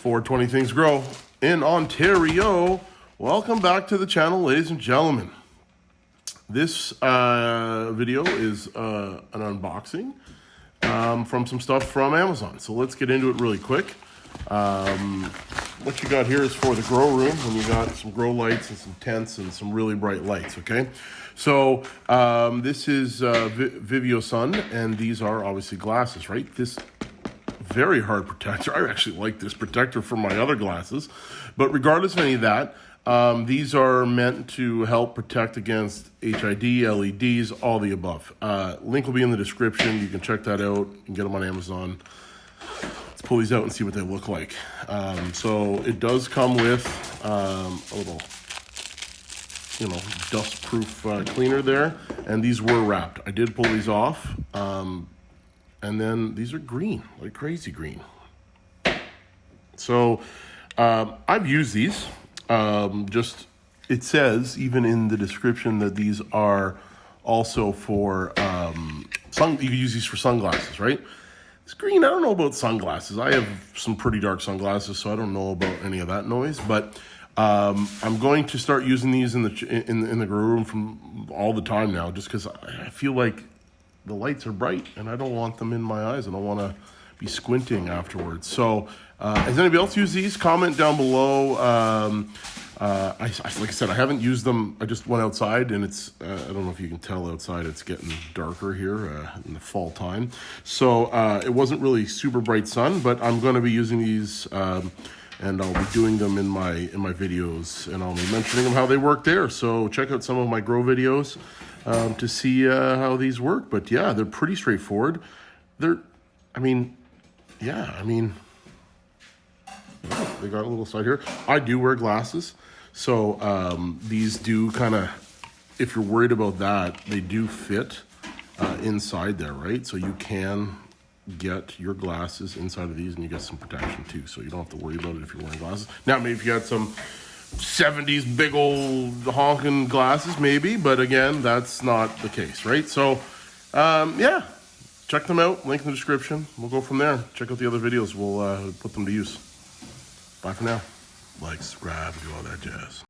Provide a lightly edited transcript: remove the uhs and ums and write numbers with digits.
420 Things Grow in Ontario. Welcome back to the channel, ladies and gentlemen. This video is an unboxing from some stuff from Amazon. So let's get into it really quick. What you got here is for the grow room, and you got some grow lights and some tents and some really bright lights, okay? So this is VIVOSUN, and these are obviously glasses, right? This very hard protector. I actually like this protector for my other glasses, but regardless of any of that, these are meant to help protect against HID, LEDs, all the above. Link will be in the description. You can check that out and get them on Amazon. Let's pull these out and see what they look like. So it does come with a little, dust-proof cleaner there, and these were wrapped. I did pull these off, and then these are green, like crazy green. So I've used these. It says even in the description that these are also for you can use these for sunglasses, right? It's green. I don't know about sunglasses. I have some pretty dark sunglasses, so I don't know about any of that noise. But I'm going to start using these in the grow room from all the time now, just because I feel like the lights are bright and I don't want them in my eyes. I don't want to be squinting afterwards. So has anybody else used these? Comment down below. Like I said, I haven't used them. I just went outside, and it's I don't know if you can tell outside, it's getting darker here in the fall time. So it wasn't really super bright sun, but I'm going to be using these, and I'll be doing them in my videos, and I'll be mentioning them how they work there. So check out some of my grow videos to see how these work. But yeah, they're pretty straightforward. They got a little side here. I do wear glasses, so these do kind of, if you're worried about that, they do fit inside there, right? So you can get your glasses inside of these, and you get some protection too, so you don't have to worry about it if you're wearing glasses. Now, maybe if you had some 70s big old honking glasses, maybe, but again, that's not the case, right? So, yeah. Check them out, link in the description. We'll go from there. Check out the other videos. We'll put them to use. Bye for now. Like, subscribe, do all that jazz.